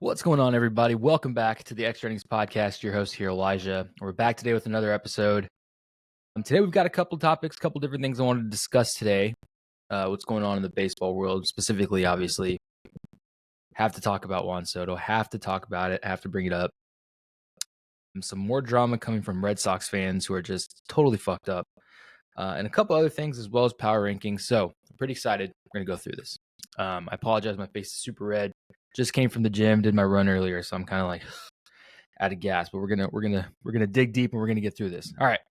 What's going on, everybody? Welcome back to the Extra Innings Podcast. Your host here, Elijah. We're back today with another episode. Today we've got a couple topics, a couple different things I wanted to discuss today. What's going on in the baseball world, specifically, obviously. Have to talk about Juan Soto. Have to talk about it. Have to bring it up. Some more drama coming from Red Sox fans who are just totally fucked up. And a couple other things as well as power rankings. So I'm pretty excited. We're going to go through this. I apologize. My face is super red. Just came from the gym, did my run earlier, so I'm kind of like out of gas. But we're gonna dig deep and we're gonna get through this. All right.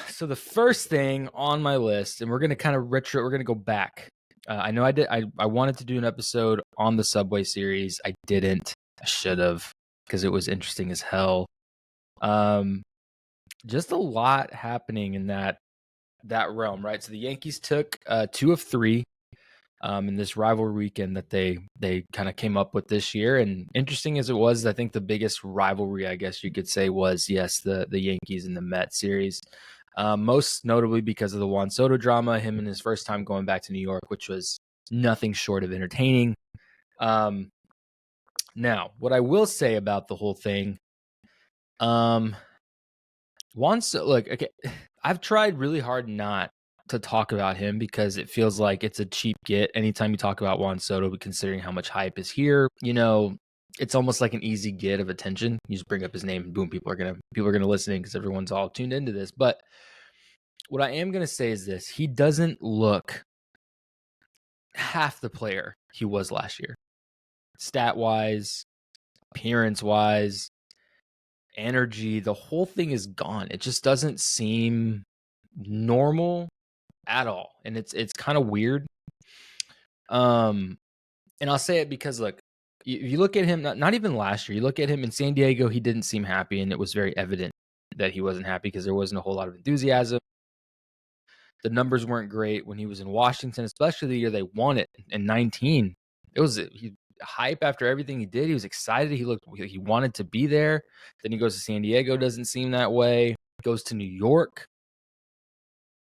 So the first thing on my list, and we're gonna kind of retro. We're gonna go back. I know I did. I wanted to do an episode on the Subway series. I didn't. I should have, because it was interesting as hell. Just a lot happening in that realm, right? So the Yankees took 2 of 3 in this rivalry weekend that they kind of came up with this year. And interesting as it was, I think the biggest rivalry, I guess you could say, was, yes, the Yankees and the Mets series. Most notably because of the Juan Soto drama, him and his first time going back to New York, which was nothing short of entertaining. Now, what I will say about the whole thing, Juan Soto, look, okay, I've tried really hard not to talk about him because it feels like it's a cheap get anytime you talk about Juan Soto, considering how much hype is here. You know, it's almost like an easy get of attention. You just bring up his name and boom, people are gonna listen because everyone's all tuned into this. But what I am gonna say is this: he doesn't look half the player he was last year, stat wise, appearance wise, energy. The whole thing is gone. It just doesn't seem normal at all, and it's kind of weird. And I'll say it because, look, if you look at him, not even last year, you look at him in San Diego, he didn't seem happy, and it was very evident that he wasn't happy because there wasn't a whole lot of enthusiasm. The numbers weren't great when he was in Washington, especially the year they won it in 19. It was hype after everything he did. He was excited. He wanted to be there. Then he goes to San Diego, doesn't seem that way. Goes to New York.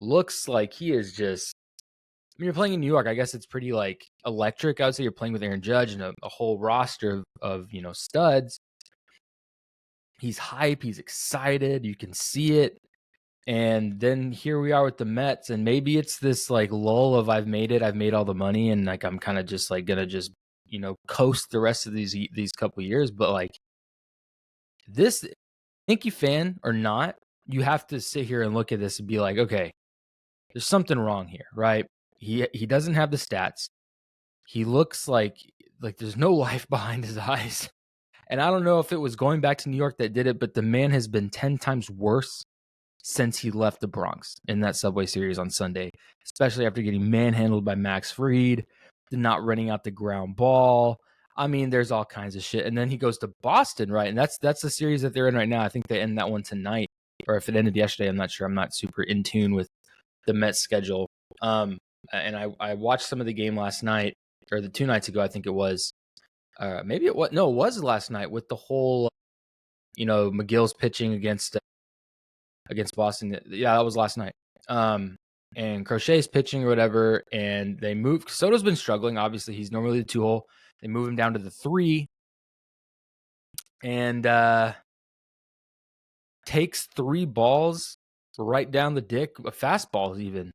Looks like he is just, I mean, you're playing in New York. I guess it's pretty like electric. I would say you're playing with Aaron Judge and a whole roster of studs. He's hype. He's excited. You can see it. And then here we are with the Mets, and maybe it's this like lull of I've made it. I've made all the money, and like I'm kind of just like gonna just coast the rest of these couple years. But like this, Yankee fan or not, you have to sit here and look at this and be like, okay, there's something wrong here, right? He doesn't have the stats. He looks like there's no life behind his eyes. And I don't know if it was going back to New York that did it, but the man has been 10 times worse since he left the Bronx in that Subway series on Sunday, especially after getting manhandled by Max Fried, not running out the ground ball. I mean, there's all kinds of shit. And then he goes to Boston, right? And that's the series that they're in right now. I think they end that one tonight, or if it ended yesterday, I'm not sure. I'm not super in tune with the Mets schedule. And I watched some of the game last night, or the 2 nights ago, I think it was. Maybe it was. No, it was last night with the whole, McGill's pitching against Boston. Yeah, that was last night. And Crochet's pitching or whatever, and they moved. Soto's been struggling. Obviously, he's normally the 2-hole. They move him down to the 3, and takes 3 balls right down the dick, fastballs even,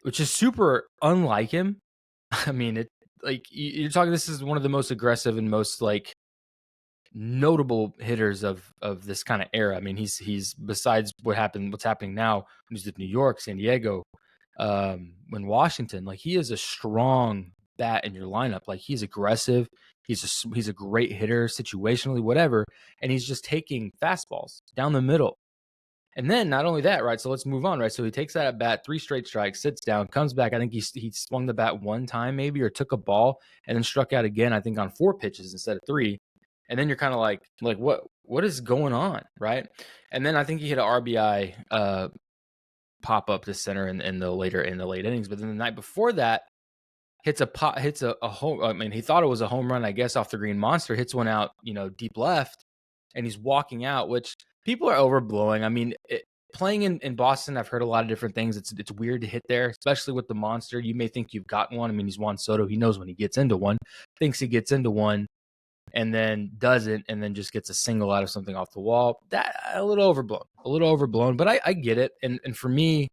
which is super unlike him. I mean, you're talking. This is one of the most aggressive and most like notable hitters of this kind of era. I mean, he's besides what's happening now. He's at New York, San Diego, when Washington. Like, he is a strong bat in your lineup. Like, he's aggressive. He's a great hitter situationally, whatever. And he's just taking fastballs down the middle. And then not only that, right? So let's move on, right? So he takes that at bat, 3 straight strikes, sits down, comes back. I think he swung the bat 1 time maybe, or took a ball and then struck out again, I think on 4 pitches instead of 3. And then you're kind of like what is going on, right? And then I think he hit an RBI pop up to center in the late innings. But then the night before that, hits a home. I mean, he thought it was a home run, I guess, off the green monster. Hits one out, deep left, and he's walking out, which people are overblowing. I mean, playing in Boston, I've heard a lot of different things. It's weird to hit there, especially with the monster. You may think you've got one. I mean, he's Juan Soto. He knows when he gets into one. Thinks he gets into one. and then doesn't, and then just gets a single out of something off the wall. That a little overblown, but I get it. And for me,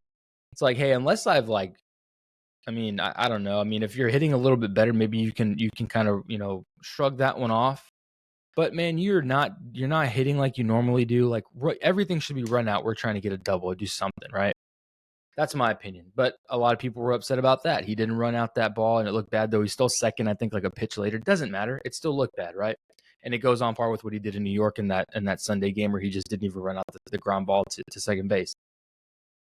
it's like, hey, unless I've like, I don't know. If you're hitting a little bit better, maybe you can kind of, shrug that one off. But man, you're not hitting like you normally do. Like everything should be run out. We're trying to get a double or do something, right? That's my opinion. But a lot of people were upset about that. He didn't run out that ball, and it looked bad, though he's still second, I think, like a pitch later. It doesn't matter. It still looked bad, right? And it goes on par with what he did in New York in that Sunday game where he just didn't even run out the ground ball to second base.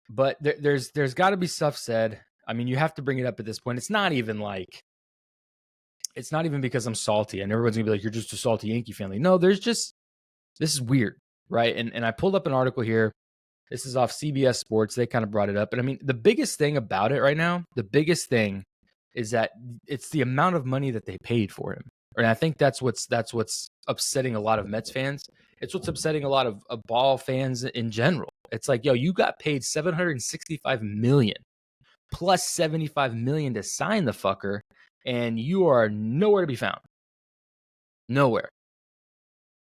But there's got to be stuff said. You have to bring it up at this point. It's not even because I'm salty and everyone's gonna be like, you're just a salty Yankee fan. Like, no, this is weird, right? And I pulled up an article here. This is off CBS Sports. They kind of brought it up. And the biggest thing about it right now, the biggest thing is that it's the amount of money that they paid for him. And I think that's what's upsetting a lot of Mets fans. It's what's upsetting a lot of ball fans in general. It's like, yo, you got paid $765 million plus $75 million to sign the fucker, and you are nowhere to be found. Nowhere.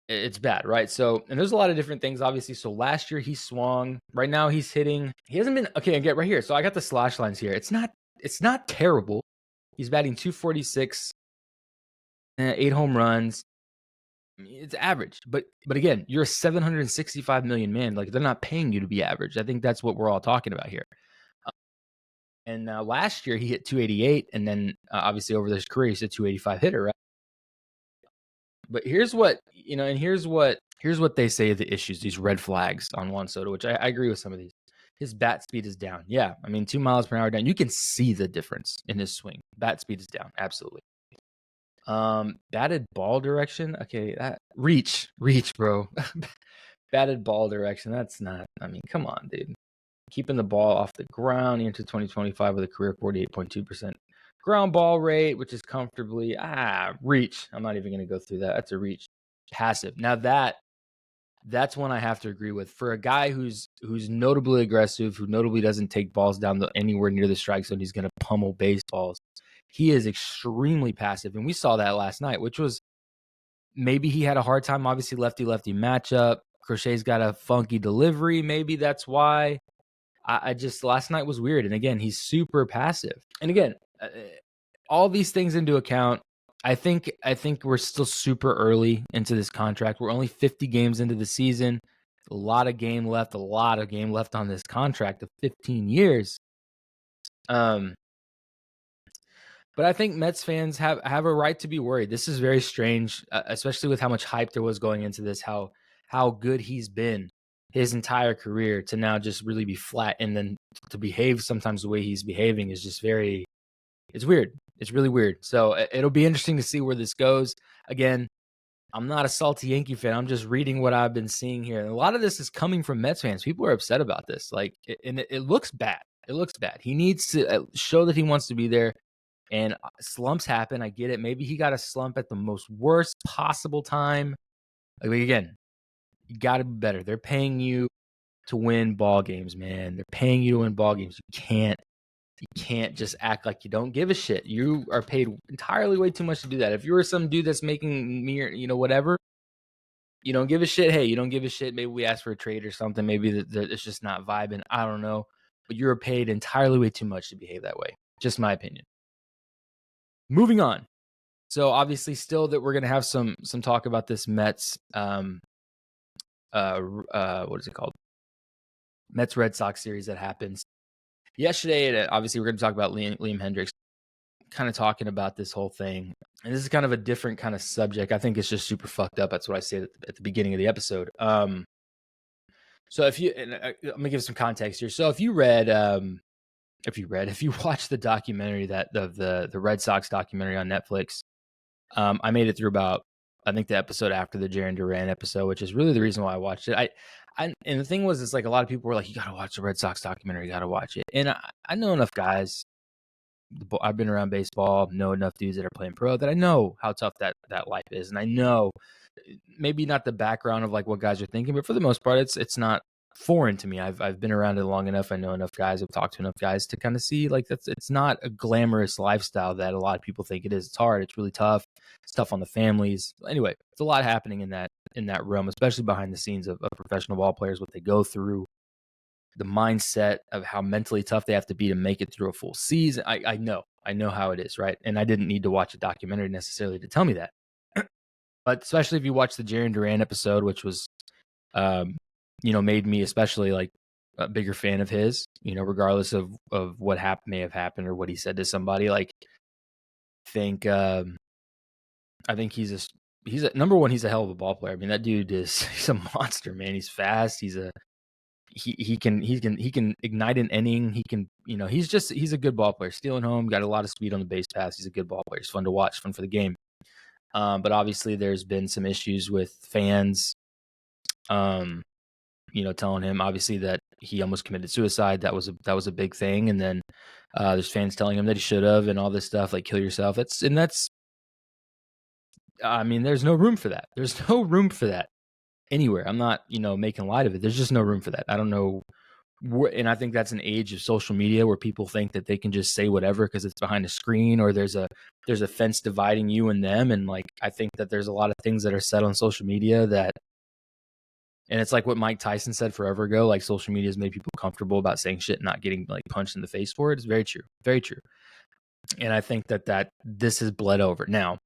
It's bad, right? So, and there's a lot of different things, obviously. So last year he swung. Right now he's hitting. He hasn't been okay. I get right here. So I got the slash lines here. It's not terrible. He's batting .246, 8 home runs. It's average, but again, you're a $765 million man. Like, they're not paying you to be average. I think that's what we're all talking about here. And last year he hit .288, and then obviously over his career he's a .285 hitter, right? But here's what here's what they say the issues, these red flags on Juan Soto, which I agree with some of these. His bat speed is down. Yeah, 2 miles per hour down. You can see the difference in his swing. Bat speed is down, absolutely. Batted ball direction. Okay, that reach, bro. Batted ball direction. That's not. Come on, dude. Keeping the ball off the ground into 2025 with a career 48.2% ground ball rate, which is comfortably reach. I'm not even going to go through that. That's a reach. Passive. Now that's one I have to agree with. For a guy who's notably aggressive, who notably doesn't take balls down anywhere near the strike zone, he's going to pummel baseballs. He is extremely passive, and we saw that last night, which was maybe he had a hard time. Obviously, lefty-lefty matchup. Crochet's got a funky delivery. Maybe that's why. I just, last night was weird. And again, he's super passive. And again, all these things into account, I think we're still super early into this contract. We're only 50 games into the season. A lot of game left on this contract of 15 years. But I think Mets fans have a right to be worried. This is very strange, especially with how much hype there was going into this, how good he's been his entire career, to now just really be flat, and then to behave sometimes the way he's behaving is just it's weird. It's really weird. So it'll be interesting to see where this goes. Again, I'm not a salty Yankee fan. I'm just reading what I've been seeing here. And a lot of this is coming from Mets fans. People are upset about this. It looks bad. It looks bad. He needs to show that he wants to be there. And slumps happen. I get it. Maybe he got a slump at the most worst possible time. Again, you got to be better. They're paying you to win ball games, man. They're paying you to win ball games. You can't just act like you don't give a shit. You are paid entirely way too much to do that. If you were some dude that's making whatever, you don't give a shit. Hey, you don't give a shit. Maybe we ask for a trade or something. Maybe it's just not vibing. I don't know. But you're paid entirely way too much to behave that way. Just my opinion. Moving on. So obviously still that we're going to have some talk about this Mets what is it called? Mets Red Sox series that happens yesterday. Obviously, we're going to talk about Liam Hendricks, kind of talking about this whole thing. And this is kind of a different kind of subject. I think it's just super fucked up. That's what I said at the beginning of the episode. So I'm gonna give some context here. So if you watched the documentary the Red Sox documentary on Netflix, I made it through about, I think, the episode after the Jarren Duran episode, which is really the reason why I watched it. And the thing was, it's like a lot of people were like, you got to watch the Red Sox documentary, you got to watch it. And I know enough guys. I've been around baseball, know enough dudes that are playing pro that I know how tough that life is. And I know maybe not the background of like what guys are thinking, but for the most part, it's not foreign to me. I've been around it long enough. I know enough guys. I've talked to enough guys to kind of see like it's not a glamorous lifestyle that a lot of people think it is. It's hard. It's really tough. It's tough on the families. Anyway, it's a lot happening in that realm, especially behind the scenes of professional ball players, what they go through, the mindset of how mentally tough they have to be to make it through a full season. I know how it is, right? And I didn't need to watch a documentary necessarily to tell me that. But especially if you watch the Jaren Duran episode, which was, made me especially like a bigger fan of his, regardless of what may have happened or what he said to somebody. Like, I think he's a number one. He's a hell of a ball player. I mean, that dude he's a monster, man. He's fast. He can ignite an inning. He can, he's a good ball player. Stealing home, got a lot of speed on the base pass. He's a good ball player. He's fun to watch, fun for the game. But obviously there's been some issues with fans, telling him obviously that he almost committed suicide. That was a big thing. And then there's fans telling him that he should have and all this stuff, like kill yourself. There's no room for that. There's no room for that anywhere. I'm not, making light of it. There's just no room for that. I don't know. And I think that's an age of social media where people think that they can just say whatever because it's behind a screen or there's a fence dividing you and them. And like, I think that there's a lot of things that are said on social media and it's like what Mike Tyson said forever ago, like social media has made people comfortable about saying shit and not getting like punched in the face for it. It's very true. Very true. And I think that this has bled over. Now,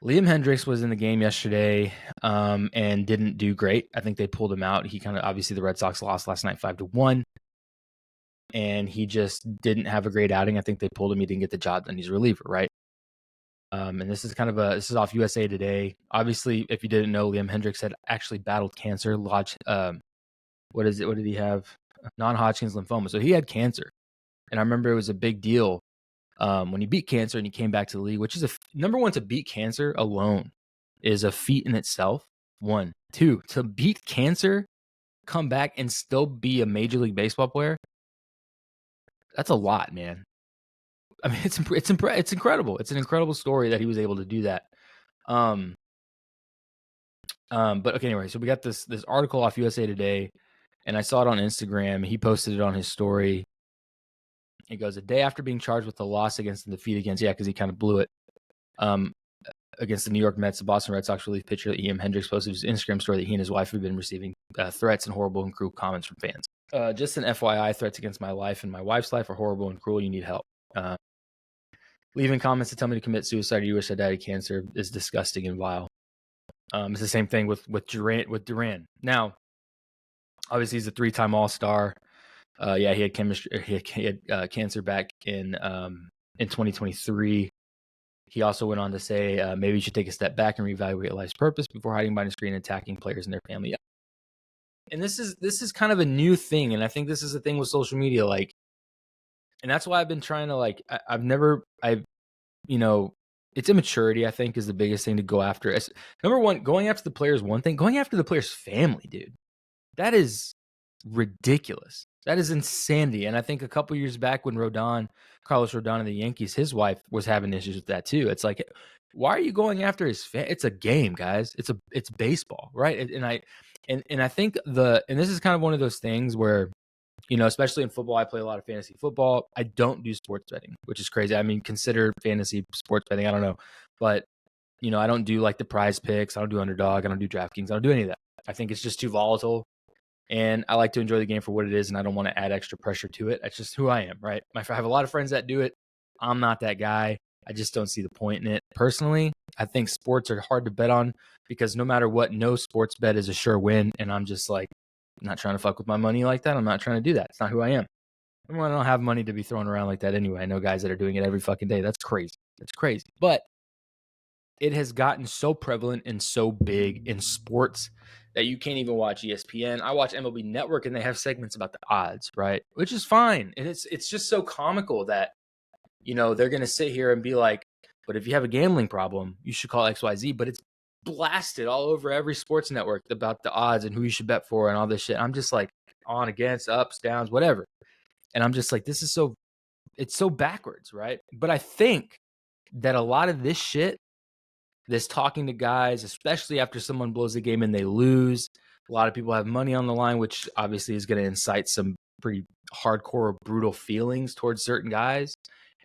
Liam Hendriks was in the game yesterday and didn't do great. I think they pulled him out. He obviously the Red Sox lost last night 5-1. And he just didn't have a great outing. I think they pulled him. He didn't get the job done. He's a reliever, right? And this is off USA Today. Obviously, if you didn't know, Liam Hendriks had actually battled cancer. What is it? What did he have? Non-Hodgkin's lymphoma. So he had cancer. And I remember it was a big deal when he beat cancer and he came back to the league, which is number one, to beat cancer alone is a feat in itself. 1, 2, to beat cancer, come back and still be a Major League Baseball player. That's a lot, man. I mean, it's incredible. It's an incredible story that he was able to do that. But okay, anyway, so we got this article off USA Today, and I saw it on Instagram. He posted it on his story. It goes, a day after being charged with the loss against the defeat against, because he kind of blew it, against the New York Mets, the Boston Red Sox relief pitcher Liam Hendriks posted his Instagram story that he and his wife have been receiving threats and horrible and cruel comments from fans. Just an FYI, threats against my life and my wife's life are horrible and cruel. You need help. Leaving comments to tell me to commit suicide or you wish I died of cancer is disgusting and vile. It's the same thing with Duran. Now, obviously, he's a 3-time All-Star. He had cancer back in 2023. He also went on to say maybe you should take a step back and reevaluate life's purpose before hiding behind a screen and attacking players and their family. Yeah. And this is kind of a new thing, and I think this is the thing with social media, like, and that's why I've been trying to it's immaturity, I think, is the biggest thing to go after. Number one, going after the player is one thing. Going after the player's family, dude, that is ridiculous. That is insanity. And I think a couple years back when Carlos Rodon of the Yankees, his wife was having issues with that too. It's like, why are you going after his family? It's a game, guys. It's baseball, right? And I think and this is kind of one of those things where, especially in football, I play a lot of fantasy football. I don't do sports betting, which is crazy. I mean, consider fantasy sports betting. I don't know. But, I don't do like the prize picks. I don't do underdog. I don't do DraftKings. I don't do any of that. I think it's just too volatile. And I like to enjoy the game for what it is, and I don't want to add extra pressure to it. That's just who I am, right? I have a lot of friends that do it. I'm not that guy. I just don't see the point in it. Personally, I think sports are hard to bet on because no matter what, no sports bet is a sure win. And I'm just like, I'm not trying to fuck with my money like that. I'm not trying to do that. It's not who I am. I don't have money to be thrown around like that anyway. I know guys that are doing it every fucking day. That's crazy. That's crazy. But it has gotten so prevalent and so big in sports that you can't even watch ESPN. I watch MLB Network and they have segments about the odds, right? Which is fine. And it's just so comical that, they're going to sit here and be like, but if you have a gambling problem, you should call XYZ. But it's blasted all over every sports network about the odds and who you should bet for and all this shit. I'm just like on, against, ups, downs, whatever. And I'm just like, it's so backwards, right? But I think that a lot of this shit, this talking to guys, especially after someone blows the game and they lose, A lot of people have money on the line, which obviously is going to incite some pretty hardcore, brutal feelings towards certain guys.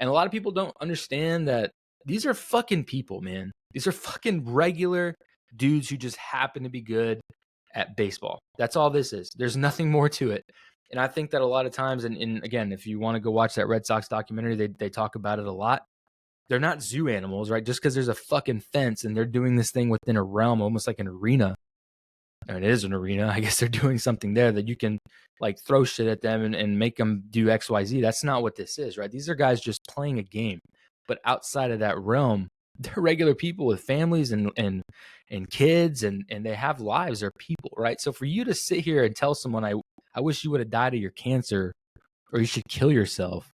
And a lot of people don't understand that these are fucking people, man. These are fucking regular dudes who just happen to be good at baseball. That's all this is. There's nothing more to it. And I think that a lot of times, and again, if you want to go watch that Red Sox documentary, they talk about it a lot. They're not zoo animals, right? Just because there's a fucking fence and they're doing this thing within a realm, almost like an arena. I mean, it is an arena. I guess they're doing something there that you can like throw shit at them and make them do X, Y, Z. That's not what this is, right? These are guys just playing a game. But outside of that realm, they're regular people with families and kids and they have lives. They're people, right? So for you to sit here and tell someone, I wish you would have died of your cancer or you should kill yourself.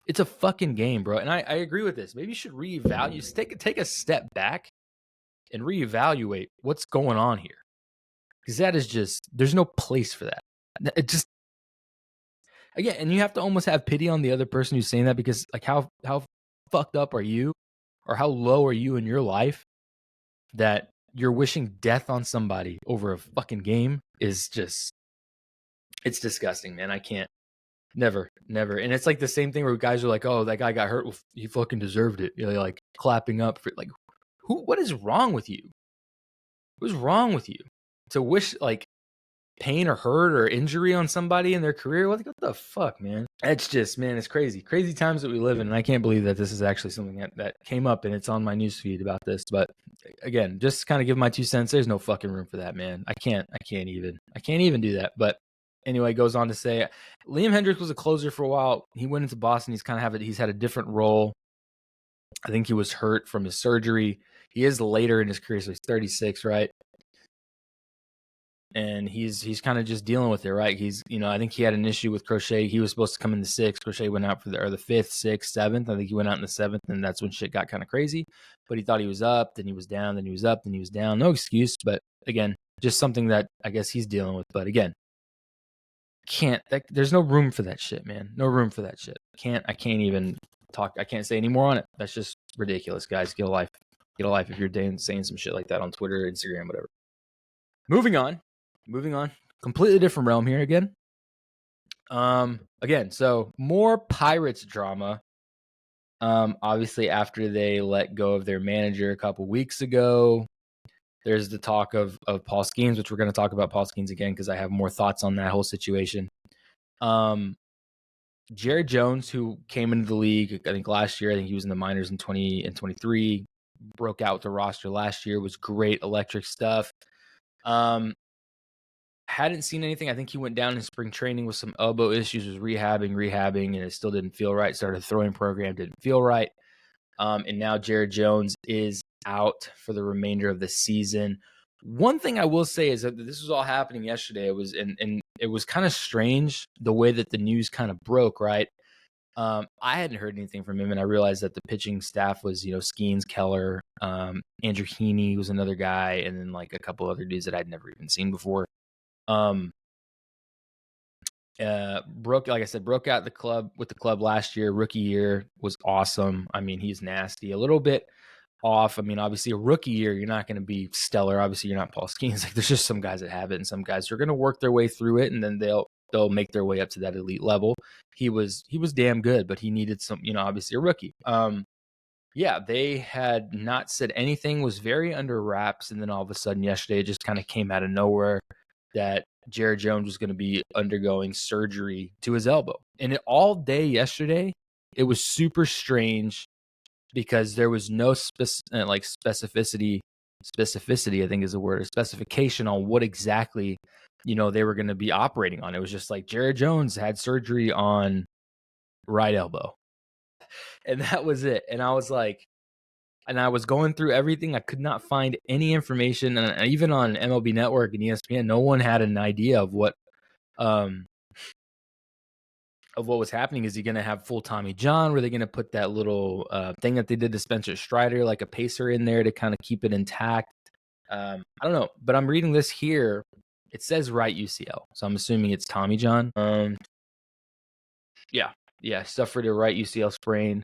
It's a fucking game, bro. And I agree with this. Maybe you should reevaluate, take a step back and reevaluate what's going on here. Because that is just, there's no place for that. It just, again, and you have to almost have pity on the other person who's saying that, because like how fucked up are you, or how low are you in your life that you're wishing death on somebody over a fucking game is just, it's disgusting, man. I can't, never. And it's like the same thing where guys are like, oh, that guy got hurt. Well, he fucking deserved it. You know, like clapping up for like, what is wrong with you? What's wrong with you to wish like pain or hurt or injury on somebody in their career? What the fuck, man? It's just, man, it's crazy times that we live in, and I can't believe that this is actually something that came up and it's on my newsfeed about this. But again, just kind of give my 2 cents. There's no fucking room for that, man. I can't even do that. But anyway, goes on to say Liam Hendriks was a closer for a while. He went into Boston. He's had a different role. I think he was hurt from his surgery. He is later in his career, so he's 36, right? And he's kind of just dealing with it, right? He's, I think he had an issue with Crochet. He was supposed to come in the 6th. Crochet went out for the 5th, 6th, 7th. I think he went out in the 7th, and that's when shit got kind of crazy. But he thought he was up, then he was down, then he was up, then he was down. No excuse, but again, just something that I guess he's dealing with. But again, there's no room for that shit, man. No room for that shit. I can't even talk. I can't say any more on it. That's just ridiculous, guys. Get a life. Get a life if you're saying some shit like that on Twitter, Instagram, whatever. Moving on. Completely different realm here again. Again, so more Pirates drama. Obviously after they let go of their manager a couple weeks ago, there's the talk of Paul Skenes, which we're going to talk about Paul Skenes again because I have more thoughts on that whole situation. Jared Jones, who came into the league, I think last year, I think he was in the minors in 20 and 23, broke out with the roster last year, was great, electric stuff. Hadn't seen anything. I think he went down in spring training with some elbow issues, was rehabbing, and it still didn't feel right. Started a throwing program, didn't feel right. And now Jared Jones is out for the remainder of the season. One thing I will say is that this was all happening yesterday. It was and it was kind of strange the way that the news kind of broke, right? I hadn't heard anything from him, and I realized that the pitching staff was, Skenes, Keller, Andrew Heaney was another guy, and then like a couple other dudes that I'd never even seen before. Broke out with the club last year. Rookie year was awesome. I mean, he's nasty. A little bit off. I mean, obviously a rookie year, you're not going to be stellar. Obviously, you're not Paul Skenes. Like, there's just some guys that have it, and some guys are going to work their way through it, and then they'll make their way up to that elite level. He was damn good, but he needed some, obviously a rookie. Yeah, they had not said anything, was very under wraps, and then all of a sudden yesterday it just kind of came out of nowhere that Jared Jones was going to be undergoing surgery to his elbow. And all day yesterday, it was super strange because there was no specificity, I think is the word, or specification on what exactly, they were going to be operating on. It was just like Jared Jones had surgery on right elbow. And that was it. And I was like, and I was going through everything. I could not find any information. And even on MLB Network and ESPN, no one had an idea of what was happening. Is he going to have full Tommy John? Were they going to put that little thing that they did to Spencer Strider, like a pacer in there to kind of keep it intact? I don't know. But I'm reading this here. It says right UCL. So I'm assuming it's Tommy John. Yeah, suffered a right UCL sprain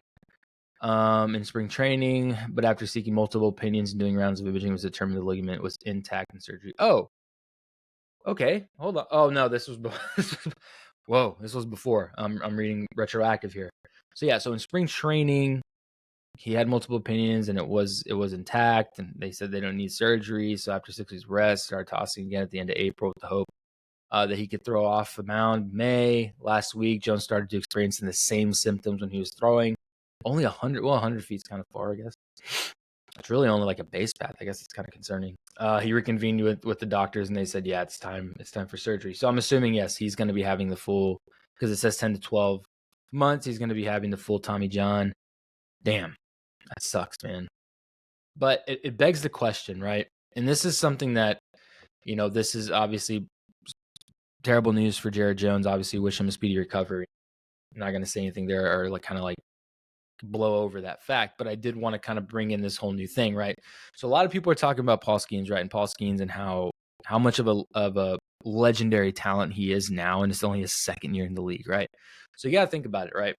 in spring training, but after seeking multiple opinions and doing rounds of imaging, it was determined the ligament was intact in surgery. Oh, Okay, hold on. Oh no, this was whoa, this was before. I'm reading retroactive here. So yeah, so in spring training, he had multiple opinions, and it was intact, and they said they don't need surgery. So after 6 weeks rest, started tossing again at the end of April with the hope that he could throw off the mound. May last week, Jones started to experience the same symptoms when he was throwing. Only 100, well, 100 feet's kind of far, I guess. It's really only like a base path. I guess it's kind of concerning. He reconvened with the doctors, and they said, yeah, it's time for surgery. So I'm assuming, yes, he's going to be having the full, because it says 10 to 12 months. He's going to be having the full Tommy John. Damn, that sucks, man. But it begs the question, right? And this is something that, this is obviously terrible news for Jared Jones. Obviously, wish him a speedy recovery. I'm not going to say anything there or kind of blow over that fact, but I did want to kind of bring in this whole new thing, right? So a lot of people are talking about Paul Skenes, right? And Paul Skenes and how much of a legendary talent he is now, and it's only his second year in the league, right? So you got to think about it, right?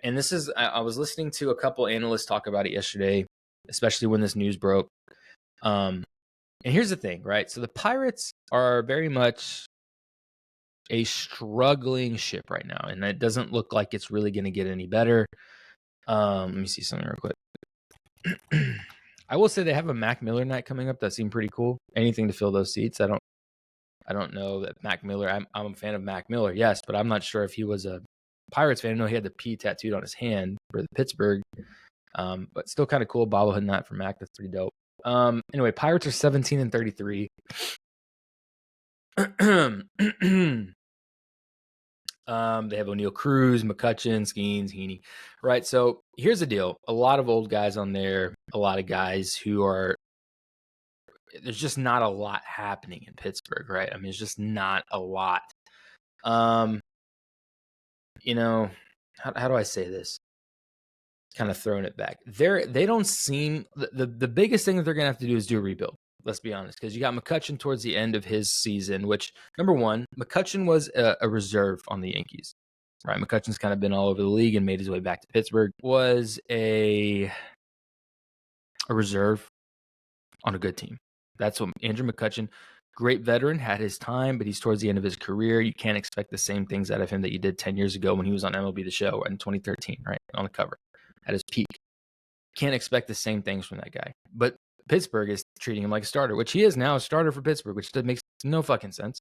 And this is, I was listening to a couple analysts talk about it yesterday, especially when this news broke. And here's the thing, right? So the Pirates are very much a struggling ship right now, and it doesn't look like it's really going to get any better. Let me see something real quick. I will say they have a Mac Miller night coming up that seemed pretty cool. Anything to fill those seats. I don't know that Mac Miller. I'm a fan of Mac Miller, yes, but I'm not sure if he was a Pirates fan. I know he had the P tattooed on his hand for the Pittsburgh, but still kind of cool bobblehead night for Mac. That's pretty dope. Anyway, Pirates are 17-33. They have O'Neal Cruz, McCutchen, Skenes, Heaney, right? So here's the deal. A lot of old guys on there, a lot of guys who are, there's just not a lot happening in Pittsburgh, right? I mean, it's just not a lot. How do I say this? Kind of throwing it back. They don't seem, the biggest thing that they're going to have to do is do a rebuild. Let's be honest, because you got McCutchen towards the end of his season, which, number one, McCutchen was a reserve on the Yankees, right? McCutchen's kind of been all over the league and made his way back to Pittsburgh. Was a reserve on a good team. That's what Andrew McCutchen, great veteran, had his time, but he's towards the end of his career. You can't expect the same things out of him that you did 10 years ago when he was on MLB The Show in 2013, right? On the cover at his peak. Can't expect the same things from that guy. But Pittsburgh is treating him like a starter, which he is now a starter for Pittsburgh, which makes no fucking sense.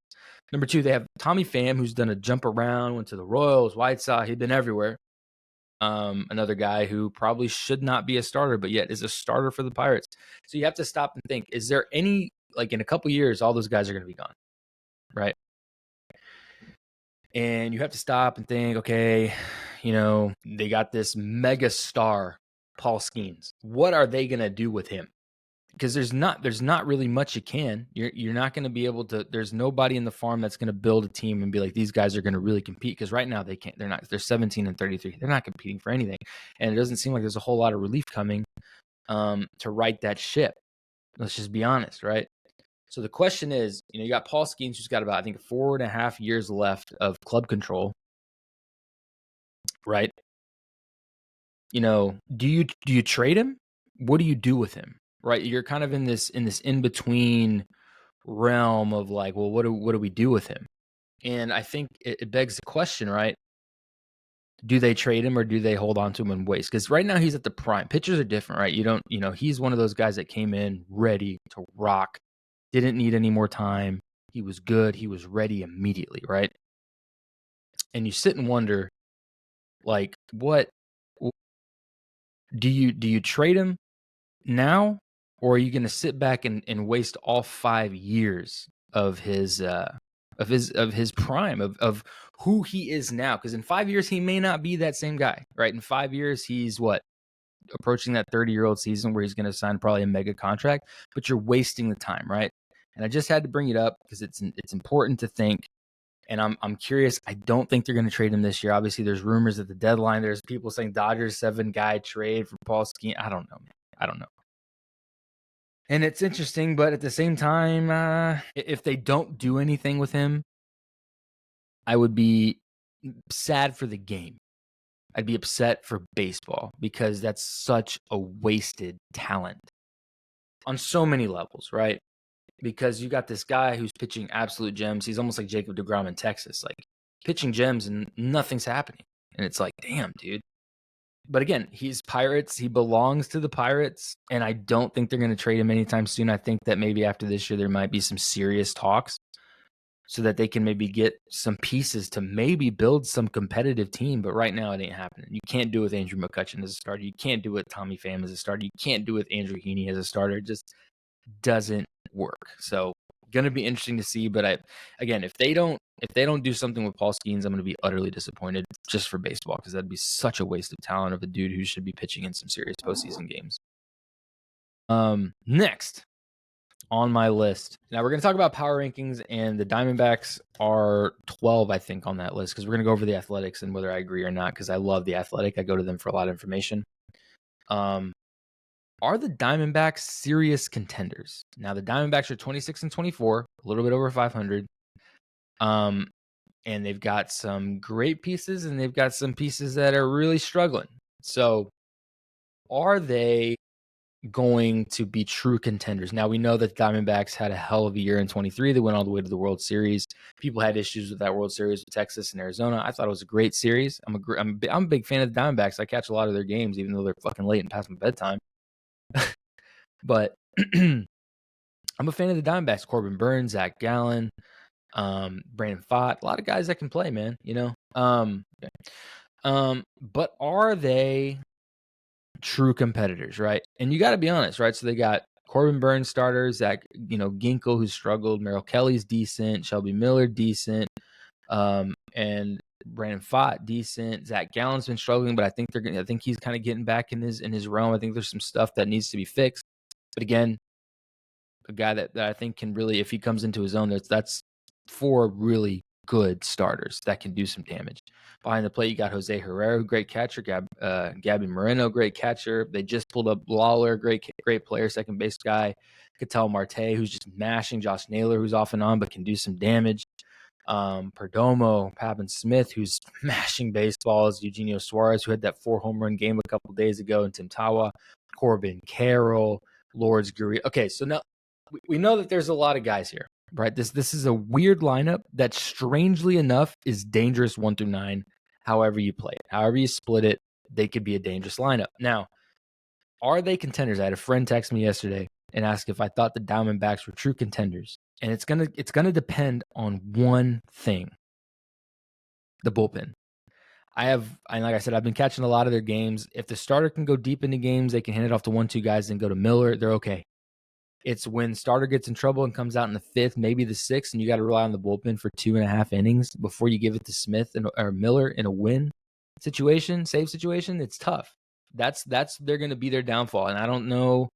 Number two, they have Tommy Pham, who's done a jump around, went to the Royals, White Sox. He'd been everywhere. Another guy who probably should not be a starter, but yet is a starter for the Pirates. So you have to stop and think, is there any, in a couple years, all those guys are going to be gone, right? And you have to stop and think, okay, they got this mega star, Paul Skenes. What are they going to do with him? Because there's not really much you can. You're not going to be able to. There's nobody in the farm that's going to build a team and be like, these guys are going to really compete. Because right now they can't. They're not. They're 17-33. They're not competing for anything, and it doesn't seem like there's a whole lot of relief coming to right that ship. Let's just be honest, right? So the question is, you got Paul Skenes, who's got about, I think, 4.5 years left of club control, right? Do you trade him? What do you do with him? Right, you're kind of in this in between realm of like, well, what do we do with him? And I think it begs the question, right? Do they trade him or do they hold on to him and waste? Because right now he's at the prime. Pitchers are different, right? You don't, he's one of those guys that came in ready to rock, didn't need any more time. He was good. He was ready immediately, right? And you sit and wonder, like, what do you trade him now? Or are you going to sit back and waste all 5 years of his prime of who he is now? Because in 5 years he may not be that same guy, right? In 5 years he's approaching that 30-year-old season where he's going to sign probably a mega contract. But you're wasting the time, right? And I just had to bring it up because it's important to think. And I'm curious. I don't think they're going to trade him this year. Obviously, there's rumors at the deadline. There's people saying Dodgers 7-guy trade for Paul Skenes. I don't know, man. I don't know. And it's interesting, but at the same time, if they don't do anything with him, I would be sad for the game. I'd be upset for baseball because that's such a wasted talent on so many levels, right? because you got this guy who's pitching absolute gems. He's almost like Jacob deGrom in Texas, like pitching gems and nothing's happening. And it's like, damn, dude. But again, he's Pirates. He belongs to the Pirates, and I don't think they're going to trade him anytime soon. I think that maybe after this year there might be some serious talks so that they can maybe get some pieces to maybe build some competitive team. But right now it ain't happening. You can't do it with Andrew McCutchen as a starter. You can't do it with Tommy Pham as a starter. You can't do it with Andrew Heaney as a starter. It just doesn't work. So going to be interesting to see. But again, if they don't do something with Paul Skenes, I'm going to be utterly disappointed just for baseball, because that'd be such a waste of talent of a dude who should be pitching in some serious postseason games. Next on my list. Now we're going to talk about power rankings, and the Diamondbacks are 12, I think, on that list, because we're going to go over the Athletics and whether I agree or not, because I love the Athletic. I go to them for a lot of information. Are the Diamondbacks serious contenders? Now the Diamondbacks are 26-24, a little bit over 500. And they've got some great pieces, and they've got some pieces that are really struggling. So are they going to be true contenders? Now, we know that the Diamondbacks had a hell of a year in 23. They went all the way to the World Series. People had issues with that World Series with Texas and Arizona. I thought it was a great series. I'm a big fan of the Diamondbacks. I catch a lot of their games, even though they're fucking late and past my bedtime. But I'm a fan of the Diamondbacks. Corbin Burns, Zach Gallen, Brandon Pfaadt, a lot of guys that can play, man, you know. But are they true competitors, right? And you got to be honest, right? So they got Corbin Burns starters, Zach, Ginkel, who struggled, Merrill Kelly's decent, Shelby Miller decent, and Brandon Pfaadt decent. Zach Gallen's been struggling, but I think he's kind of getting back in his realm. I think there's some stuff that needs to be fixed. But again, a guy that I think can really, if he comes into his own, that's 4 really good starters that can do some damage. Behind the plate, you got Jose Herrera, great catcher. Gabby Moreno, great catcher. They just pulled up Lawler, great player, second base guy. Ketel Marte, who's just mashing. Josh Naylor, who's off and on but can do some damage. Perdomo, Pavin Smith, who's mashing baseballs. Eugenio Suarez, who had that 4 home run game a couple days ago. And Tim Tawa, Corbin Carroll, Lourdes Gurriel. Okay, so now we know that there's a lot of guys here, right? This is a weird lineup that, strangely enough, is dangerous 1 through 9. However you play it, however you split it, they could be a dangerous lineup. Now, are they contenders? I had a friend text me yesterday and ask if I thought the Diamondbacks were true contenders. And it's gonna depend on one thing: the bullpen. And like I said, I've been catching a lot of their games. If the starter can go deep into games, they can hand it off to 1-2 guys and go to Miller. They're okay. It's when starter gets in trouble and comes out in the 5th, maybe the 6th, and you got to rely on the bullpen for 2.5 innings before you give it to Smith or Miller in a win situation, save situation. It's tough. They're going to be their downfall. And I don't know.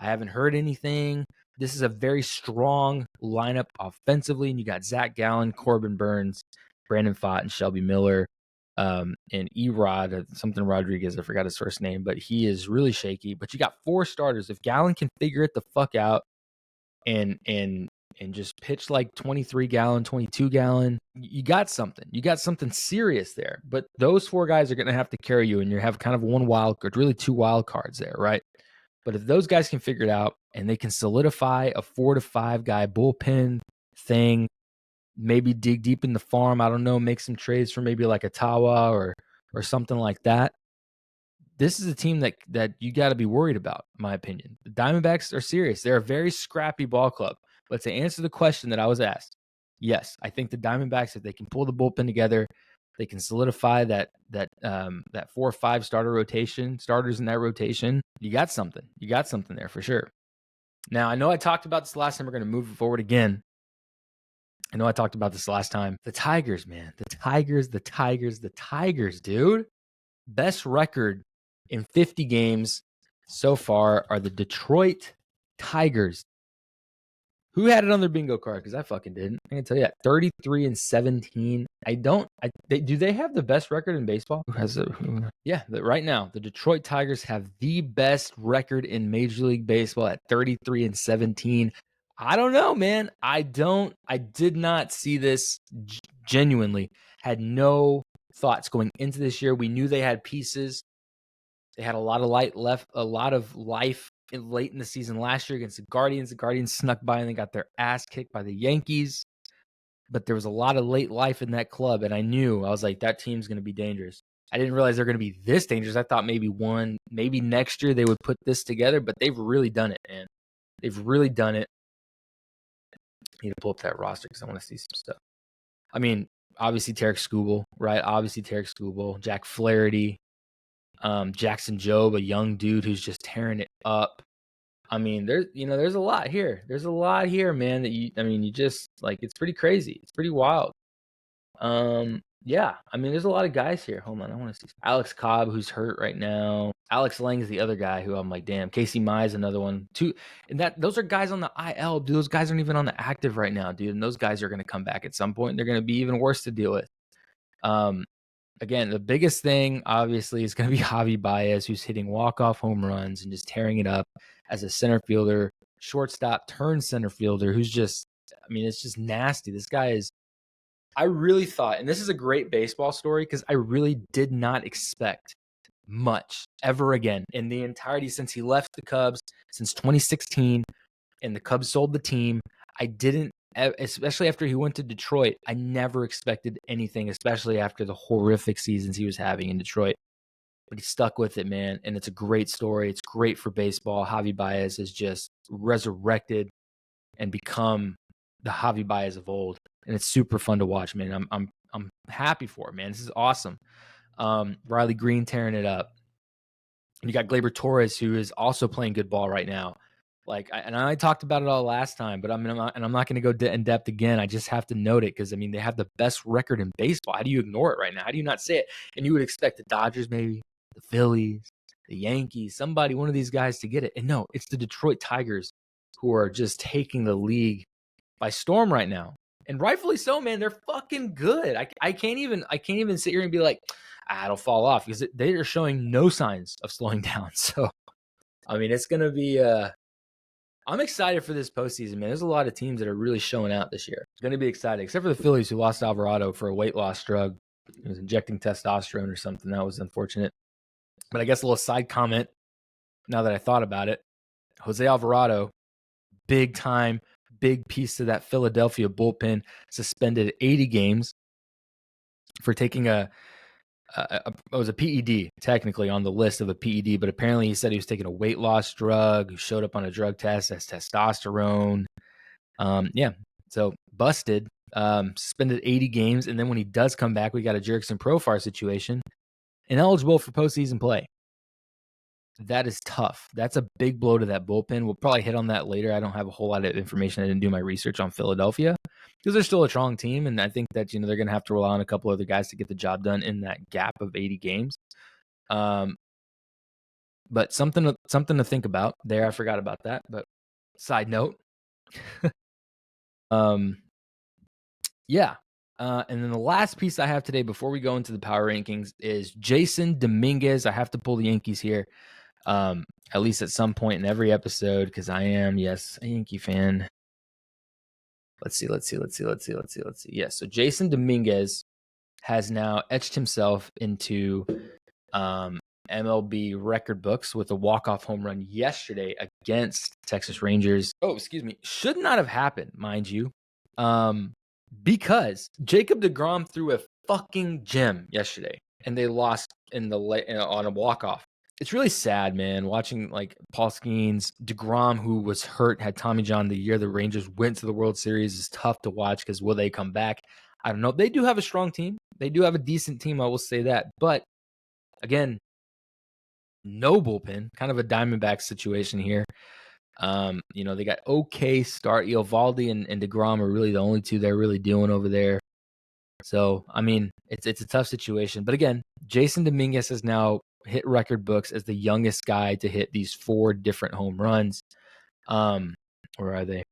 I haven't heard anything. This is a very strong lineup offensively, and you got Zach Gallen, Corbin Burns, Brandon Pfaadt, and Shelby Miller, and Erod, something Rodriguez. I forgot his first name, but he is really shaky. But you got 4 starters. If Gallen can figure it the fuck out and just pitch like 23 gallon, 22 gallon, you got something. You got something serious there. But those 4 guys are going to have to carry you, and you have kind of one wild card, really 2 wild cards there, right? But if those guys can figure it out and they can solidify a 4 to 5 guy bullpen thing, maybe dig deep in the farm, I don't know, make some trades for maybe like a Tawa or something like that, this is a team that you got to be worried about, in my opinion. The Diamondbacks are serious. They're a very scrappy ball club. But to answer the question that I was asked, yes, I think the Diamondbacks, if they can pull the bullpen together, they can solidify that 4 or 5 starters in that rotation. You got something. You got something there for sure. Now, I know I talked about this last time. We're going to move it forward again. I know I talked about this last time. The Tigers, man. The Tigers, dude. Best record in 50 games so far are the Detroit Tigers. Who had it on their bingo card? Because I fucking didn't. I can tell you that. 33-17. Do they have the best record in baseball? Who has it? Yeah, right now, the Detroit Tigers have the best record in Major League Baseball at 33-17. I don't know, man. I did not see this genuinely. Had no thoughts going into this year. We knew they had pieces. They had a lot of life late in the season last year against the Guardians. The Guardians snuck by and they got their ass kicked by the Yankees. But there was a lot of late life in that club, and I was like, that team's going to be dangerous. I didn't realize they're going to be this dangerous. I thought maybe next year they would put this together, but they've really done it, man. They've really done it. I need to pull up that roster because I want to see some stuff. I mean, obviously Tarek Skubal, right? Obviously Tarek Skubal, Jack Flaherty, Jackson Jobe, a young dude who's just tearing it up. I mean, there's a lot here. There's a lot here, man, that you just, like, it's pretty crazy. It's pretty wild. Yeah, I mean, there's a lot of guys here. Hold on, I want to see Alex Cobb, who's hurt right now. Alex Lang is the other guy who I'm like, damn. Casey Mize, another one. And those are guys on the IL. Dude, those guys aren't even on the active right now, dude. And those guys are going to come back at some point. And they're going to be even worse to deal with. Again, the biggest thing, obviously, is going to be Javi Baez, who's hitting walk-off home runs and just tearing it up as a center fielder, shortstop turned center fielder, who's just, I mean, it's just nasty. This guy is, I really thought, and this is a great baseball story because I really did not expect much ever again in the entirety since he left the Cubs, since 2016, and the Cubs sold the team. I didn't, especially after he went to Detroit, I never expected anything, especially after the horrific seasons he was having in Detroit. But he stuck with it, man, and it's a great story. It's great for baseball. Javi Baez has just resurrected and become the Javi Baez of old, and it's super fun to watch, man. I'm happy for it, man. This is awesome. Riley Green tearing it up. And you got Gleyber Torres, who is also playing good ball right now. Like, I talked about it all last time, but I'm not going to go in depth again. I just have to note it because, I mean, they have the best record in baseball. How do you ignore it right now? How do you not say it? And you would expect the Dodgers, maybe the Phillies, the Yankees, one of these guys to get it. And no, it's the Detroit Tigers who are just taking the league by storm right now. And rightfully so, man. They're fucking good. I can't even sit here and be like, it'll fall off, because they are showing no signs of slowing down. So, I mean, it's going to be I'm excited for this postseason, man. There's a lot of teams that are really showing out this year. It's going to be exciting, except for the Phillies, who lost Alvarado for a weight loss drug. He was injecting testosterone or something. That was unfortunate. But I guess a little side comment, now that I thought about it, Jose Alvarado, big time, big piece of that Philadelphia bullpen, suspended 80 games for taking it was a PED, technically on the list of a PED, but apparently he said he was taking a weight loss drug, showed up on a drug test as testosterone. Yeah, so busted, suspended 80 games, and then when he does come back, we got a Jerickson Profar situation, ineligible for postseason play. That is tough. That's a big blow to that bullpen. We'll probably hit on that later. I don't have a whole lot of information. I didn't do my research on Philadelphia because they're still a strong team, and I think that they're going to have to rely on a couple other guys to get the job done in that gap of 80 games. But something to think about there. I forgot about that, but side note. Yeah. And then the last piece I have today before we go into the power rankings is Jason Dominguez. I have to pull the Yankees here. At least at some point in every episode, because I am, yes, a Yankee fan. Let's see. Yes, so Jason Dominguez has now etched himself into MLB record books with a walk-off home run yesterday against Texas Rangers. Should not have happened, mind you, because Jacob deGrom threw a fucking gem yesterday, and they lost on a walk-off. It's really sad, man, watching like Paul Skenes, deGrom, who was hurt, had Tommy John the year the Rangers went to the World Series, is tough to watch because will they come back? I don't know. They do have a strong team. They do have a decent team, I will say that. But, again, no bullpen, kind of a Diamondback situation here. They got okay start. Eovaldi and deGrom are really the only two they're really doing over there. So, I mean, it's a tough situation. But, again, Jason Dominguez has now hit record books as the youngest guy to hit these 4 different home runs. Where are they?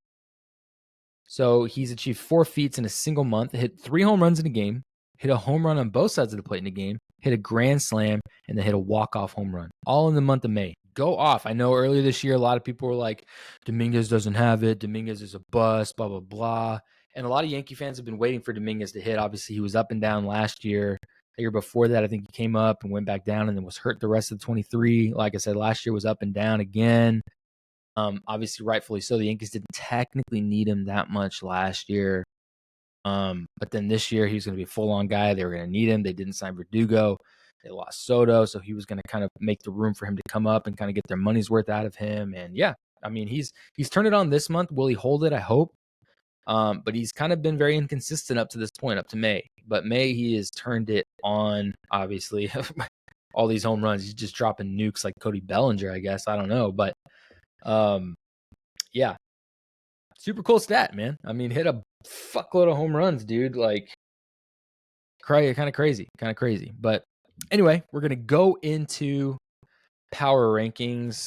So he's achieved 4 feats in a single month, hit 3 home runs in a game, hit a home run on both sides of the plate in a game, hit a grand slam, and then hit a walk-off home run, all in the month of May. Go off. I know earlier this year, a lot of people were like, Dominguez doesn't have it. Dominguez is a bust, blah, blah, blah. And a lot of Yankee fans have been waiting for Dominguez to hit. Obviously, he was up and down last year. The year before that, I think he came up and went back down and then was hurt the rest of the 23. Like I said, last year was up and down again. Obviously, rightfully so. The Yankees didn't technically need him that much last year. But then this year, he's going to be a full-on guy. They were going to need him. They didn't sign Verdugo. They lost Soto, so he was going to kind of make the room for him to come up and kind of get their money's worth out of him. And yeah, I mean, he's turned it on this month. Will he hold it? I hope. But he's kind of been very inconsistent up to this point, up to May. But May, he has turned it on, obviously. All these home runs, he's just dropping nukes like Cody Bellinger, I guess. I don't know. But yeah, super cool stat, man. I mean, hit a fuckload of home runs, dude. Like, kind of crazy. But anyway, we're going to go into power rankings.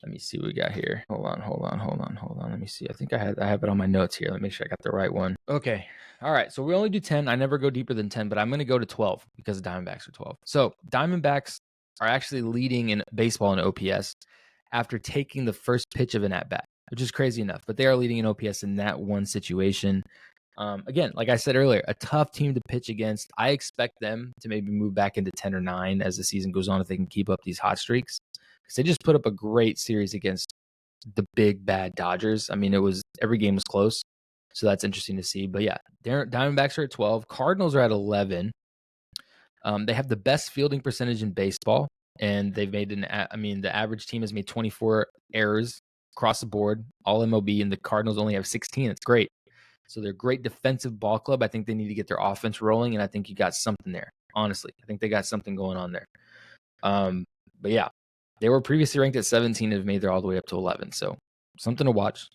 Let me see what we got here. Hold on. Let me see. I think I have it on my notes here. Let me make sure I got the right one. Okay. All right. So we only do 10. I never go deeper than 10, but I'm going to go to 12 because Diamondbacks are 12. So Diamondbacks are actually leading in baseball in OPS after taking the first pitch of an at-bat, which is crazy enough. But they are leading in OPS in that one situation. Again, like I said earlier, a tough team to pitch against. I expect them to maybe move back into 10 or 9 as the season goes on if they can keep up these hot streaks. Because they just put up a great series against the big, bad Dodgers. I mean, every game was close. So that's interesting to see. But yeah, Diamondbacks are at 12. Cardinals are at 11. They have the best fielding percentage in baseball. And they've made the average team has made 24 errors across the board, all MLB, and the Cardinals only have 16. It's great. So they're a great defensive ball club. I think they need to get their offense rolling, and I think you got something there. Honestly, I think they got something going on there. But yeah, they were previously ranked at 17 and have made it all the way up to 11. So something to watch.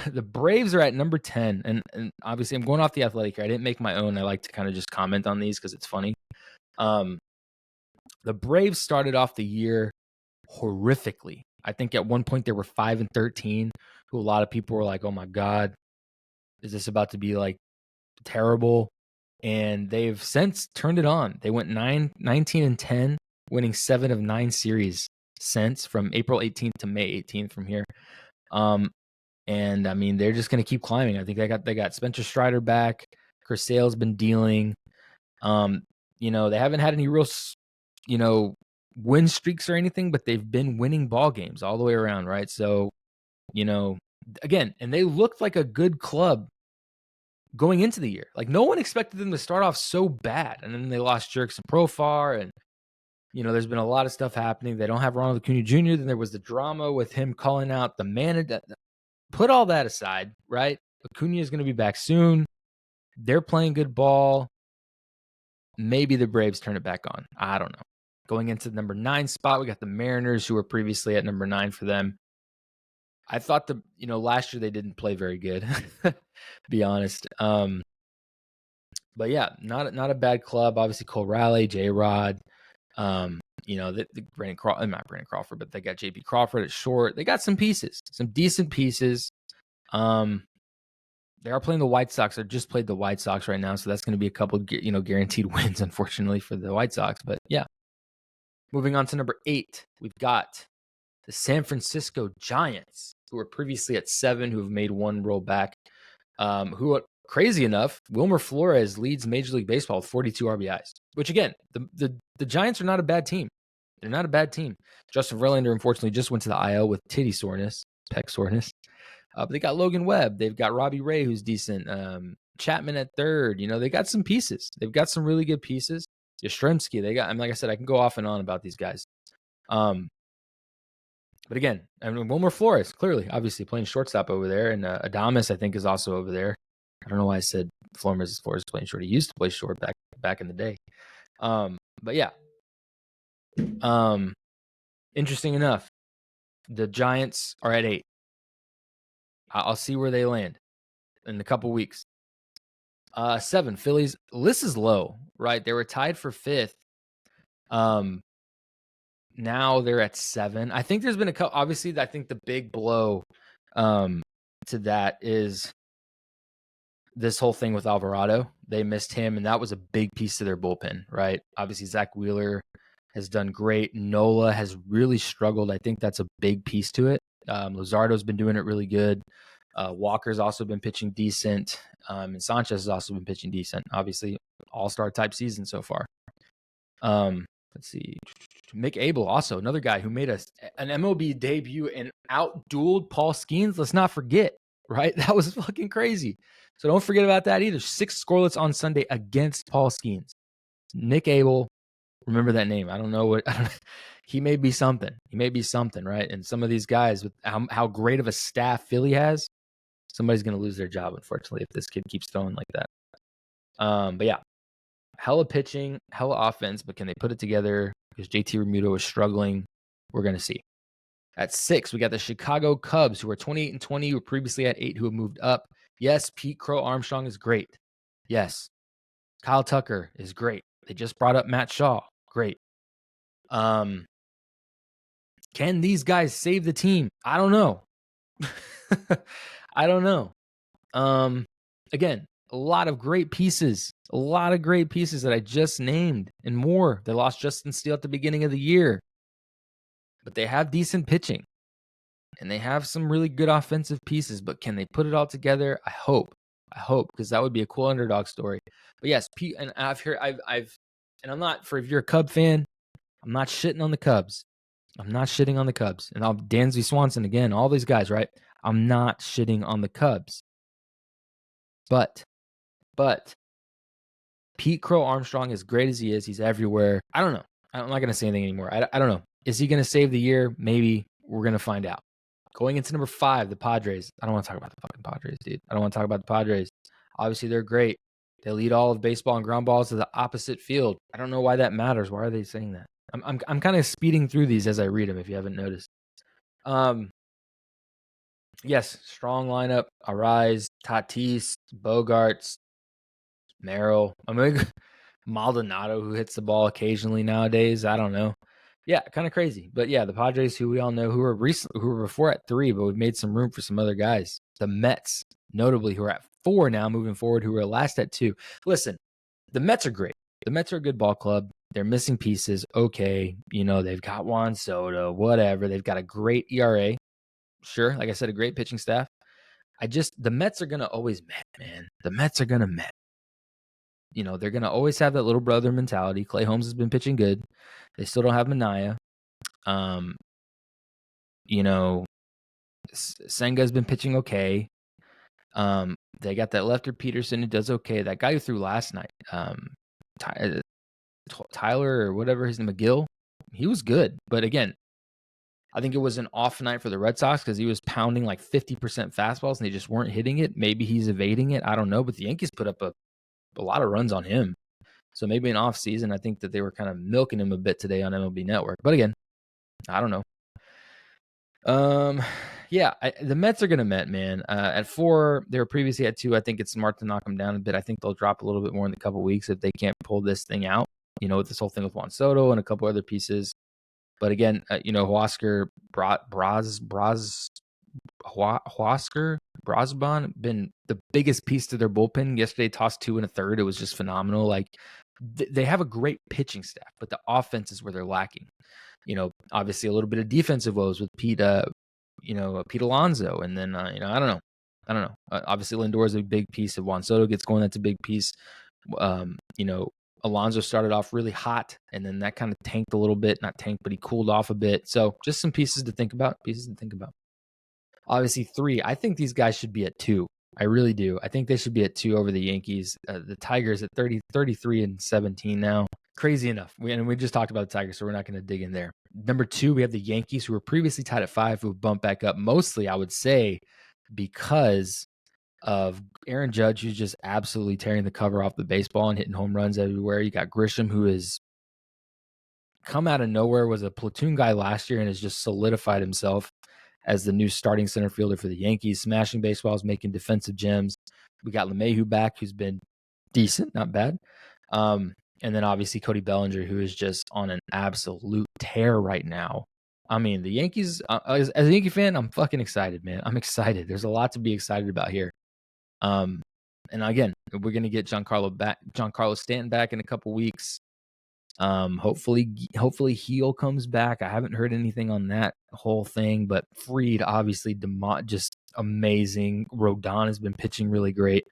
The Braves are at number 10, and obviously I'm going off the Athletic here. I didn't make my own. I like to kind of just comment on these because it's funny. The Braves started off the year horrifically. I think at one point they were 5-13, who a lot of people were like, oh my God, is this about to be like terrible? And they've since turned it on. They went 19-10, winning 7 of 9 series since from April 18th to May 18th from here. And I mean, they're just going to keep climbing. I think they got Spencer Strider back. Chris Sale's been dealing. They haven't had any real, win streaks or anything, but they've been winning ball games all the way around, right? So, again, and they looked like a good club going into the year. Like, no one expected them to start off so bad. And then they lost Jerks and Profar, and, there's been a lot of stuff happening. They don't have Ronald Acuna Jr. Then there was the drama with him calling out the manager. Put all that aside, right? Acuna is going to be back soon. They're playing good ball. Maybe the Braves turn it back on. I don't know. Going into the number 9 spot, we got the Mariners, who were previously at number 9 for them. I thought last year they didn't play very good, to be honest. But yeah, not a bad club. Obviously, Cole Raleigh, J-Rod, not Brandon Crawford, but they got J.P. Crawford at short. They got some pieces, some decent pieces. They are playing the White Sox. They just played the White Sox right now, so that's going to be a couple, guaranteed wins, unfortunately, for the White Sox. But yeah. Moving on to number 8, we've got the San Francisco Giants, who were previously at 7, who have made one roll back. Who, crazy enough, Wilmer Flores leads Major League Baseball with 42 RBIs, which, again, the Giants are not a bad team. They're not a bad team. Justin Verlander, unfortunately, just went to the IL with titty soreness, pec soreness. But they got Logan Webb. They've got Robbie Ray, who's decent. Chapman at third. They got some pieces. They've got some really good pieces. Yastrzemski, like I said, I can go off and on about these guys. But again, Wilmer Flores, clearly, obviously playing shortstop over there, and Adames, I think, is also over there. I don't know why I said Flores playing short. He used to play short back in the day. But yeah. Interesting enough, the Giants are at 8. I'll see where they land in a couple weeks. 7, Phillies. List is low, right? They were tied for 5th. Now they're at 7. I think there's been a couple. Obviously, I think the big blow to that is this whole thing with Alvarado. They missed him, and that was a big piece of their bullpen, right? Obviously, Zach Wheeler has done great. Nola has really struggled. I think that's a big piece to it. Luzardo's been doing it really good. Walker's also been pitching decent. And Sanchez has also been pitching decent. Obviously, all-star type season so far. Let's see. Mick Abel, also another guy who made an MLB debut and outdueled Paul Skenes. Let's not forget, right? That was fucking crazy. So don't forget about that either. 6 scoreless on Sunday against Paul Skenes. Nick Abel, remember that name. I don't know what he may be something. He may be something, right? And some of these guys with how great of a staff Philly has, somebody's going to lose their job, unfortunately, if this kid keeps throwing like that. But yeah, hella pitching, hella offense, but can they put it together? Because JT Realmuto is struggling. We're going to see. At 6, we got the Chicago Cubs, who are 28-20, who were previously at 8, who have moved up. Yes, Pete Crow Armstrong is great. Yes, Kyle Tucker is great. They just brought up Matt Shaw. Great. Can these guys save the team? I don't know. I don't know. Again, a lot of great pieces. A lot of great pieces that I just named and more. They lost Justin Steele at the beginning of the year. But they have decent pitching. And they have some really good offensive pieces. But can they put it all together? I hope. Because that would be a cool underdog story. But yes, Pete, and I've heard and I'm not, if you're a Cub fan, I'm not shitting on the Cubs. I'm not shitting on the Cubs. And Dansby Swanson again, all these guys, right? I'm not shitting on the Cubs. But Pete Crow Armstrong, as great as he is, he's everywhere. I don't know. I'm not going to say anything anymore. I don't know. Is he going to save the year? Maybe. We're going to find out. Going into number 5, the Padres. I don't want to talk about the fucking Padres, dude. I don't want to talk about the Padres. Obviously, they're great. They lead all of baseball and ground balls to the opposite field. I don't know why that matters. Why are they saying that? I'm kind of speeding through these as I read them, if you haven't noticed. Yes, strong lineup. Arise, Tatis, Bogarts, Merrill. Maldonado, who hits the ball occasionally nowadays. I don't know. Yeah, kind of crazy. But yeah, the Padres, who we all know, who were before at 3, but we've made some room for some other guys. The Mets, notably, who are at 4 now moving forward, who were last at 2. Listen, the Mets are great. The Mets are a good ball club. They're missing pieces. Okay, they've got Juan Soto, whatever. They've got a great ERA. Sure, like I said, a great pitching staff. The Mets are going to always met, man. The Mets are going to met. They're going to always have that little brother mentality. Clay Holmes has been pitching good. They still don't have Mania. Senga's been pitching okay. They got that lefter Peterson who does okay. That guy who threw last night, Tyler or whatever his name, McGill, he was good. But again, I think it was an off night for the Red Sox because he was pounding like 50% fastballs and they just weren't hitting it. Maybe he's evading it. I don't know. But the Yankees put up a lot of runs on him. So maybe an off season, I think that they were kind of milking him a bit today on MLB Network. But again, I don't know. The Mets are going to Met, man. At 4, they were previously at 2. I think it's smart to knock them down a bit. I think they'll drop a little bit more in a couple weeks if they can't pull this thing out, with this whole thing with Juan Soto and a couple other pieces. But again, Huascar, Brosban been the biggest piece to their bullpen. Yesterday, tossed 2 1/3. It was just phenomenal. Like, they have a great pitching staff, but the offense is where they're lacking. Obviously a little bit of defensive woes with Pete Alonso. And then, I don't know. Obviously Lindor is a big piece. If Juan Soto gets going, that's a big piece. Alonso started off really hot, and then that kind of tanked a little bit. Not tanked, but he cooled off a bit. So just some pieces to think about. Obviously 3, I think these guys should be at 2. I really do. I think they should be at 2 over the Yankees. The Tigers at 33-17 now. Crazy enough. We just talked about the Tigers, so we're not going to dig in there. Number 2, we have the Yankees, who were previously tied at 5, who have bumped back up. Mostly, I would say, because of Aaron Judge, who's just absolutely tearing the cover off the baseball and hitting home runs everywhere. You got Grisham, who has come out of nowhere, was a platoon guy last year and has just solidified himself as the new starting center fielder for the Yankees, smashing baseballs, making defensive gems. We got LeMahieu back, who's been decent, not bad. And then obviously Cody Bellinger, who is just on an absolute tear right now. I mean, the Yankees, as a Yankee fan, I'm fucking excited, man. I'm excited. There's a lot to be excited about here. And again, we're going to get Giancarlo Stanton back in a couple weeks. Hopefully Heel comes back. I haven't heard anything on that whole thing, but Fried, obviously, just amazing. Rodon has been pitching really great.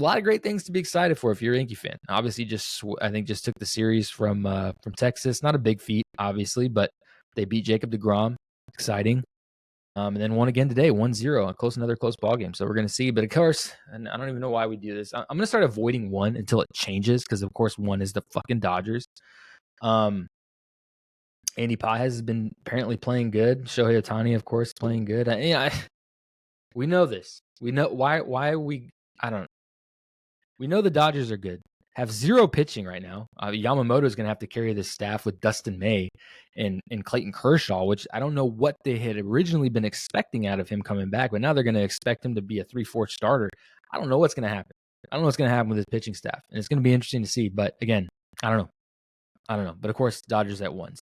a lot of great things to be excited for if you're a Yankee fan. Obviously, I think just took the series from Texas. Not a big feat, obviously, but they beat Jacob deGrom. Exciting. And then won again today, 1-0. Another close ball game. So we're going to see. But of course, and I don't even know why we do this. I'm going to start avoiding one until it changes because, of course, one is the fucking Dodgers. Andy Paz has been apparently playing good. Shohei Ohtani, of course, playing good. We know this. We know why I don't know. We know the Dodgers are good. Have zero pitching right now. Yamamoto is going to have to carry this staff with Dustin May and Clayton Kershaw, which I don't know what they had originally been expecting out of him coming back, but now they're going to expect him to be a 3-4 starter. I don't know what's going to happen. I don't know what's going to happen with his pitching staff, and it's going to be interesting to see. But again, I don't know. But of course, Dodgers at ones.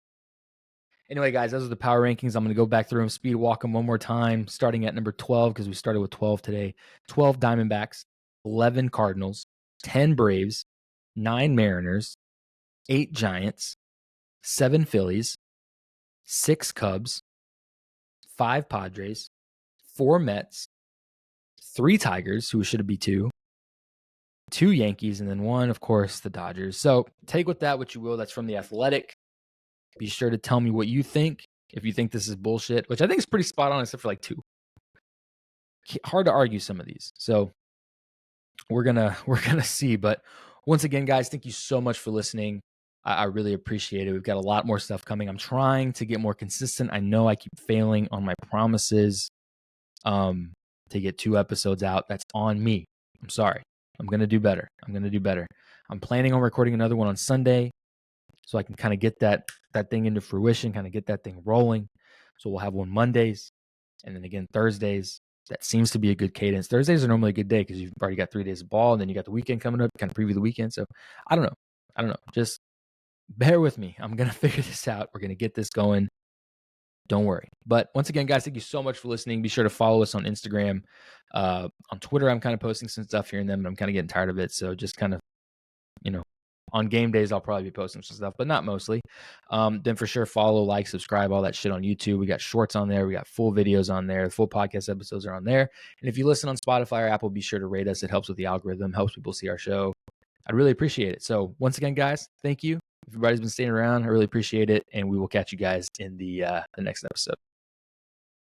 Anyway, guys, those are the power rankings. I'm going to go back through them, speed walk them one more time, starting at number 12 because we started with 12 today. 12 Diamondbacks, 11 Cardinals, 10 Braves, 9 Mariners, 8 Giants, 7 Phillies, 6 Cubs, 5 Padres, 4 Mets, 3 Tigers, who should be 2 Yankees, and then 1, of course, the Dodgers. So take with that what you will. That's from The Athletic. Be sure to tell me what you think. If you think this is bullshit, which I think is pretty spot on, except for like 2. Hard to argue some of these. So we're gonna see. But once again, guys, thank you so much for listening. I really appreciate it. We've got a lot more stuff coming. I'm trying to get more consistent. I know I keep failing on my promises to get 2 episodes out. That's on me. I'm sorry. I'm gonna do better. I'm planning on recording another one on Sunday, so I can kind of get that thing into fruition, kind of get that thing rolling. So we'll have one Mondays, and then again Thursdays. That seems to be a good cadence. Thursdays are normally a good day because you've already got 3 days of ball, and then you got the weekend coming up, kind of preview the weekend. So I don't know. Just bear with me. I'm going to figure this out. We're going to get this going. Don't worry. But once again, guys, thank you so much for listening. Be sure to follow us on Instagram. On Twitter, I'm kind of posting some stuff here and then, but I'm kind of getting tired of it. So just kind of, on game days, I'll probably be posting some stuff, but not mostly. Then for sure, follow, like, subscribe, all that shit on YouTube. We got shorts on there. We got full videos on there. Full podcast episodes are on there. And if you listen on Spotify or Apple, be sure to rate us. It helps with the algorithm, helps people see our show. I'd really appreciate it. So once again, guys, thank you. Everybody's been staying around. I really appreciate it. And we will catch you guys in the next episode.